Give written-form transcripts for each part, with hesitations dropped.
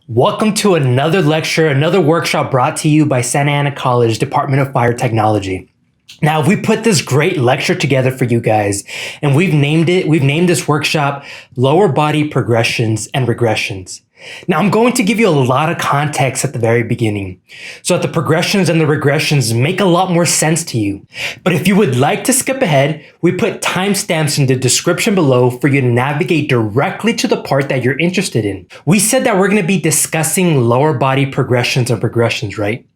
Welcome to another lecture, another workshop brought to you by Santa Ana College, Department of Fire Technology. Now, we put this great lecture together for you guys, and we've named this workshop Lower Body Progressions and Regressions. Now, I'm going to give you a lot of context at the very beginning, so that the progressions and the regressions make a lot more sense to you. But if you would like to skip ahead, we put timestamps in the description below for you to navigate directly to the part that you're interested in. We said that we're going to be discussing lower body progressions and regressions, right?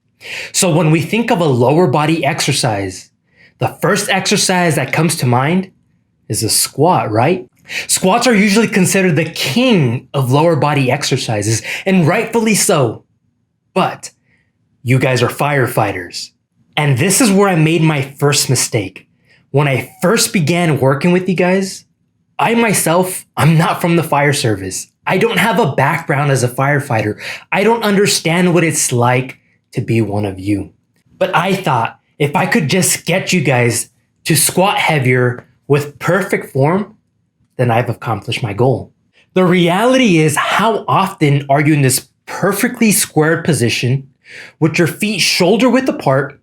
So when we think of a lower body exercise, the first exercise that comes to mind is a squat, right? Squats are usually considered the king of lower body exercises, and rightfully so. But you guys are firefighters. And this is where I made my first mistake. When I first began working with you guys, I'm not from the fire service. I don't have a background as a firefighter. I don't understand what it's like to be one of you. But I thought if I could just get you guys to squat heavier with perfect form, then I've accomplished my goal. The reality is, how often are you in this perfectly squared position with your feet shoulder width apart,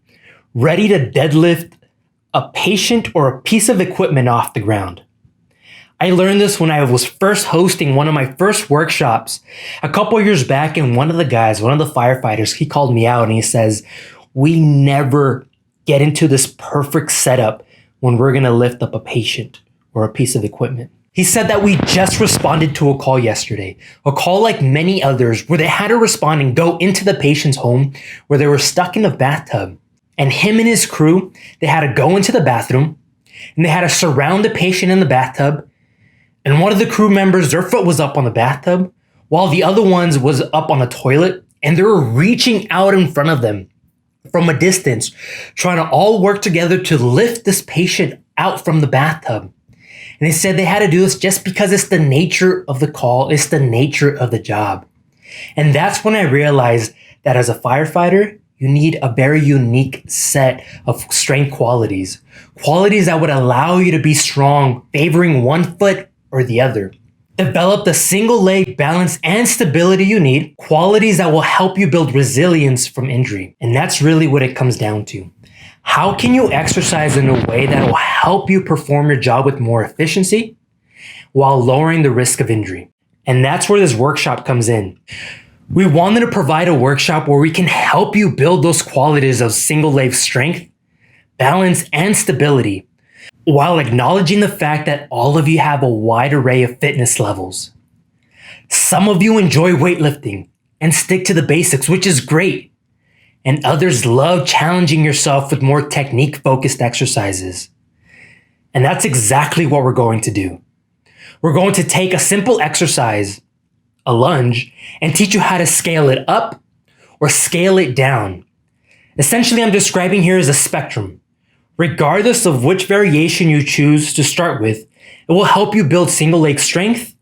ready to deadlift a patient or a piece of equipment off the ground? I learned this when I was first hosting one of my first workshops a couple years back, and one of the firefighters, he called me out and he says, "We never get into this perfect setup when we're gonna lift up a patient or a piece of equipment." He said that we just responded to a call yesterday, a call like many others where they had to respond and go into the patient's home where they were stuck in a bathtub. And him and his crew, they had to go into the bathroom and they had to surround the patient in the bathtub. And one of the crew members, their foot was up on the bathtub while the other one's was up on the toilet, and they were reaching out in front of them from a distance, trying to all work together to lift this patient out from the bathtub. And they said they had to do this just because it's the nature of the call, it's the nature of the job. And that's when I realized that as a firefighter, you need a very unique set of strength qualities that would allow you to be strong, favoring one foot or the other. Develop the single leg balance and stability you need, qualities that will help you build resilience from injury. And that's really what it comes down to. How can you exercise in a way that will help you perform your job with more efficiency while lowering the risk of injury? And that's where this workshop comes in. We wanted to provide a workshop where we can help you build those qualities of single leg strength, balance, and stability, while acknowledging the fact that all of you have a wide array of fitness levels. Some of you enjoy weightlifting and stick to the basics, which is great. And others love challenging yourself with more technique-focused exercises. And that's exactly what we're going to do. We're going to take a simple exercise, a lunge, and teach you how to scale it up or scale it down. Essentially, I'm describing here as a spectrum. Regardless of which variation you choose to start with, it will help you build single leg strength,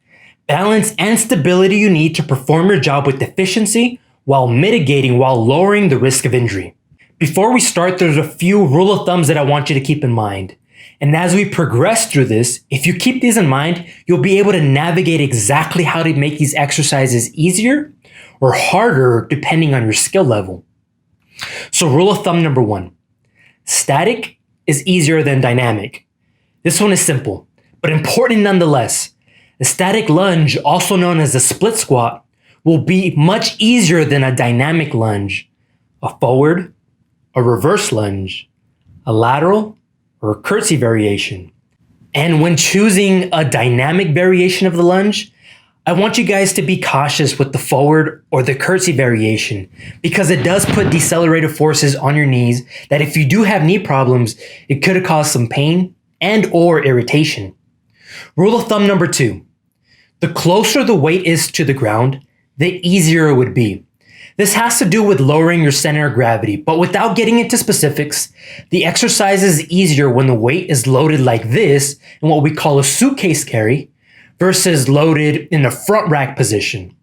balance, and stability you need to perform your job with efficiency while lowering the risk of injury. Before we start, there's a few rule of thumbs that I want you to keep in mind. And as we progress through this, if you keep these in mind, you'll be able to navigate exactly how to make these exercises easier or harder depending on your skill level. So rule of thumb number 1, static is easier than dynamic. This one is simple, but important nonetheless. A static lunge, also known as a split squat, will be much easier than a dynamic lunge, a forward, a reverse lunge, a lateral, or a curtsy variation. And when choosing a dynamic variation of the lunge, I want you guys to be cautious with the forward or the curtsy variation, because it does put decelerative forces on your knees that if you do have knee problems, it could cause some pain and or irritation. Rule of thumb number 2, the closer the weight is to the ground, the easier it would be. This has to do with lowering your center of gravity, but without getting into specifics, the exercise is easier when the weight is loaded like this in what we call a suitcase carry versus loaded in the front rack position.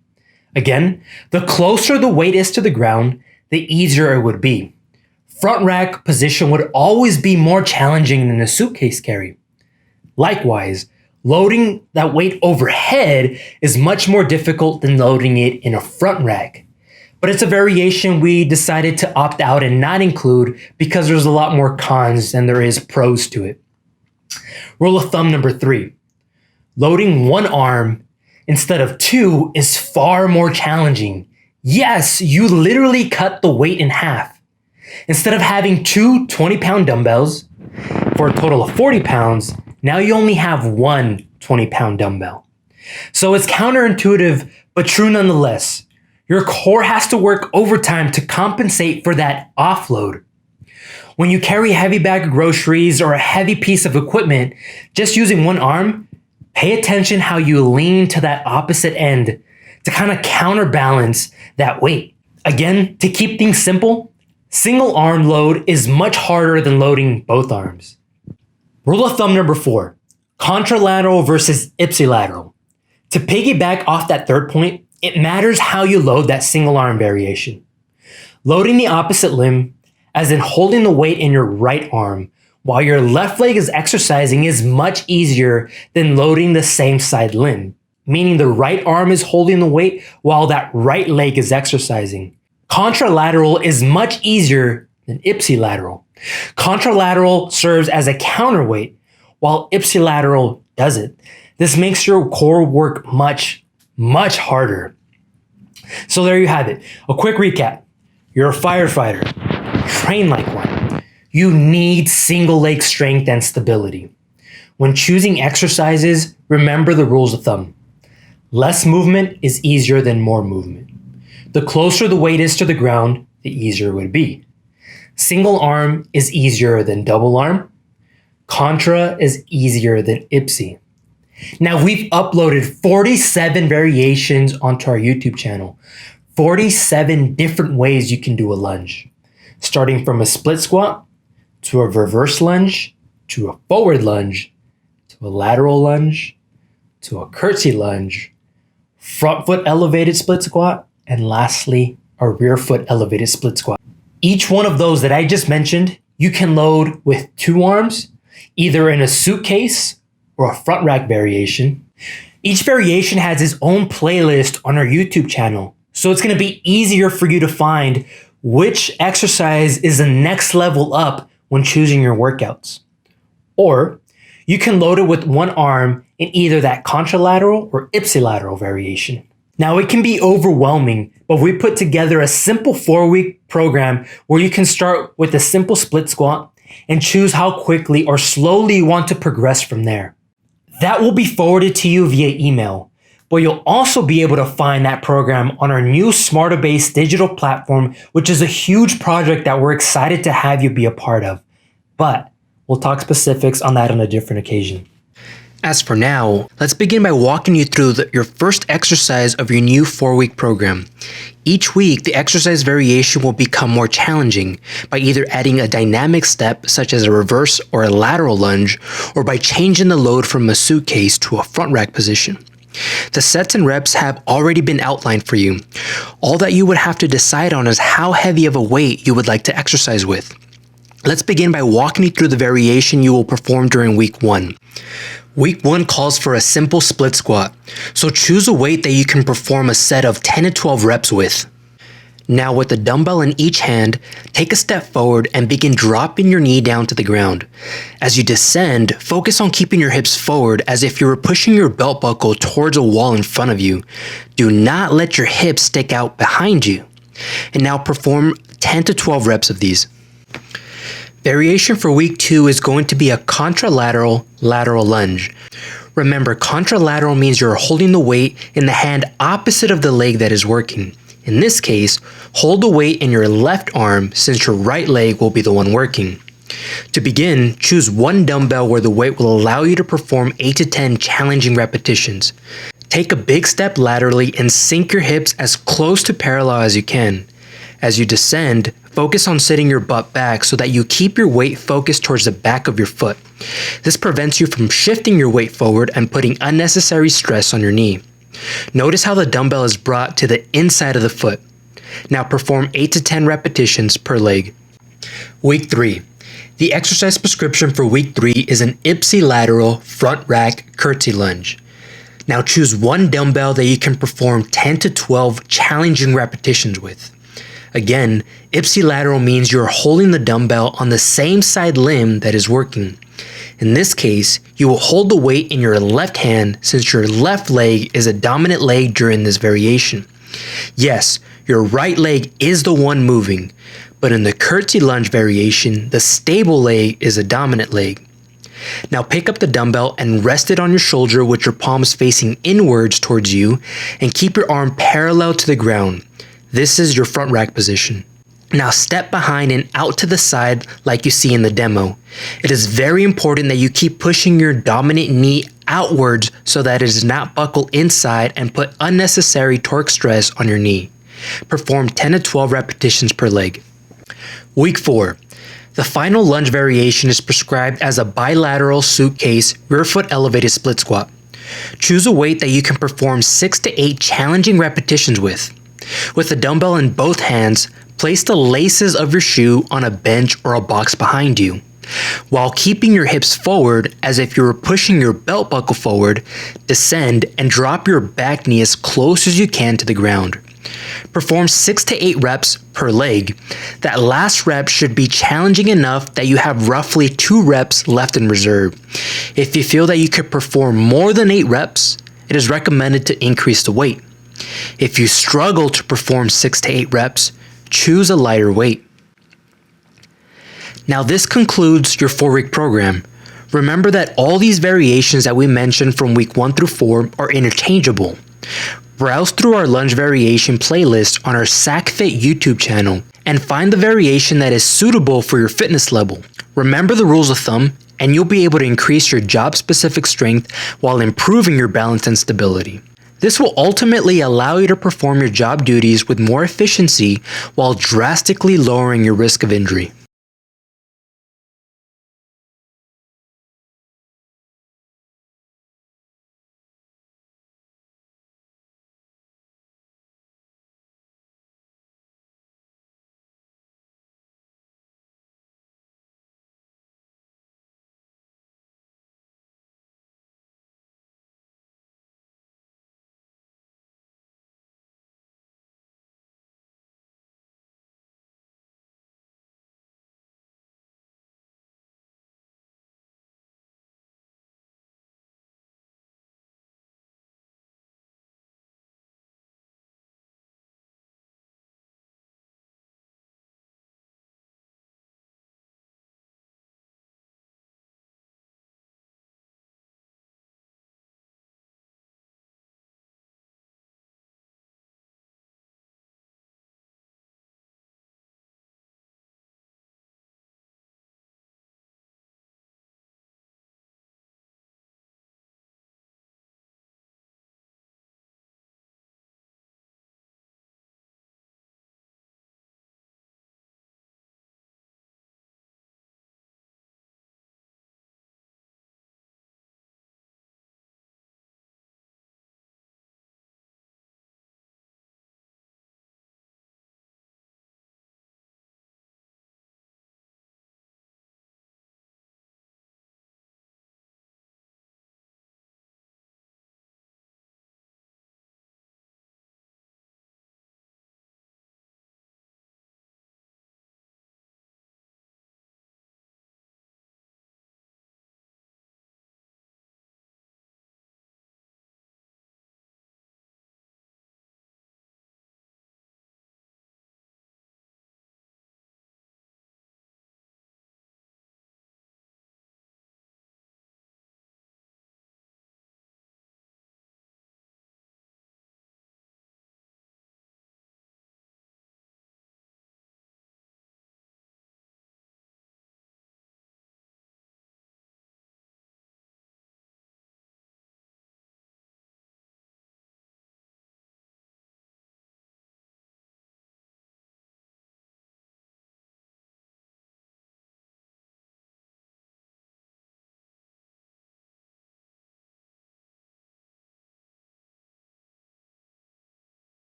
Again, the closer the weight is to the ground, the easier it would be. Front rack position would always be more challenging than a suitcase carry. Likewise, Loading that weight overhead is much more difficult than loading it in a front rack. But it's a variation we decided to opt out and not include because there's a lot more cons than there is pros to it. Rule of thumb number 3. Loading one arm instead of two is far more challenging. Yes, you literally cut the weight in half. Instead of having two 20-pound dumbbells for a total of 40 pounds, now you only have one 20-pound dumbbell. So it's counterintuitive, but true nonetheless. Your core has to work overtime to compensate for that offload. When you carry a heavy bag of groceries or a heavy piece of equipment, just using one arm, pay attention how you lean to that opposite end to kind of counterbalance that weight. Again, to keep things simple, single arm load is much harder than loading both arms. Rule of thumb number 4, contralateral versus ipsilateral. To piggyback off that third point, it matters how you load that single arm variation. Loading the opposite limb, as in holding the weight in your right arm while your left leg is exercising, is much easier than loading the same side limb, meaning the right arm is holding the weight while that right leg is exercising. Contralateral is much easier than ipsilateral. Contralateral serves as a counterweight, while ipsilateral doesn't. This makes your core work much harder. So there you have it. A quick recap. You're a firefighter. Train like one. You need single leg strength and stability. When choosing exercises, remember the rules of thumb. Less movement is easier than more movement. The closer the weight is to the ground, the easier it would be. Single arm is easier than double arm. Contra is easier than ipsi. Now, we've uploaded 47 variations onto our YouTube channel. 47 different ways you can do a lunge. Starting from a split squat, to a reverse lunge, to a forward lunge, to a lateral lunge, to a curtsy lunge, front foot elevated split squat, and lastly, a rear foot elevated split squat. Each one of those that I just mentioned, you can load with two arms, either in a suitcase or a front rack variation. Each variation has its own playlist on our YouTube channel, so it's going to be easier for you to find which exercise is the next level up when choosing your workouts. Or you can load it with one arm in either that contralateral or ipsilateral variation. Now, it can be overwhelming, but we put together a simple 4-week program where you can start with a simple split squat and choose how quickly or slowly you want to progress from there. That will be forwarded to you via email, but you'll also be able to find that program on our new Smartabase digital platform, which is a huge project that we're excited to have you be a part of. But we'll talk specifics on that on a different occasion. As for now, let's begin by walking you through your first exercise of your new 4-week program. Each week, the exercise variation will become more challenging by either adding a dynamic step such as a reverse or a lateral lunge, or by changing the load from a suitcase to a front rack position. The sets and reps have already been outlined for you. All that you would have to decide on is how heavy of a weight you would like to exercise with. Let's begin by walking you through the variation you will perform during week 1. Week 1 calls for a simple split squat, so choose a weight that you can perform a set of 10 to 12 reps with. Now, with a dumbbell in each hand, take a step forward and begin dropping your knee down to the ground. As you descend, focus on keeping your hips forward as if you were pushing your belt buckle towards a wall in front of you. Do not let your hips stick out behind you. And now perform 10 to 12 reps of these. Variation for week 2 is going to be a contralateral lateral lunge. Remember, contralateral means you're holding the weight in the hand opposite of the leg that is working. In this case, hold the weight in your left arm since your right leg will be the one working. To begin, choose one dumbbell where the weight will allow you to perform 8 to 10 challenging repetitions. Take a big step laterally and sink your hips as close to parallel as you can. As you descend, focus on sitting your butt back so that you keep your weight focused towards the back of your foot. This prevents you from shifting your weight forward and putting unnecessary stress on your knee. Notice how the dumbbell is brought to the inside of the foot. Now perform 8 to 10 repetitions per leg. Week 3. The exercise prescription for week 3 is an ipsilateral front rack curtsy lunge. Now choose one dumbbell that you can perform 10 to 12 challenging repetitions with. Again, ipsilateral means you're holding the dumbbell on the same side limb that is working. In this case, you will hold the weight in your left hand since your left leg is a dominant leg during this variation. Yes, your right leg is the one moving, but in the curtsy lunge variation, the stable leg is a dominant leg. Now pick up the dumbbell and rest it on your shoulder with your palms facing inwards towards you and keep your arm parallel to the ground. This is your front rack position. Now step behind and out to the side like you see in the demo. It is very important that you keep pushing your dominant knee outwards so that it does not buckle inside and put unnecessary torque stress on your knee. Perform 10 to 12 repetitions per leg. Week 4. The final lunge variation is prescribed as a bilateral suitcase rear foot elevated split squat. Choose a weight that you can perform 6 to 8 challenging repetitions with. With the dumbbell in both hands, place the laces of your shoe on a bench or a box behind you. While keeping your hips forward as if you were pushing your belt buckle forward, descend and drop your back knee as close as you can to the ground. Perform 6 to 8 reps per leg. That last rep should be challenging enough that you have roughly 2 reps left in reserve. If you feel that you could perform more than 8 reps, it is recommended to increase the weight. If you struggle to perform 6 to 8 reps, choose a lighter weight. Now this concludes your 4-week program. Remember that all these variations that we mentioned from week 1 through 4 are interchangeable. Browse through our lunge variation playlist on our SACFit YouTube channel and find the variation that is suitable for your fitness level. Remember the rules of thumb and you'll be able to increase your job-specific strength while improving your balance and stability. This will ultimately allow you to perform your job duties with more efficiency while drastically lowering your risk of injury.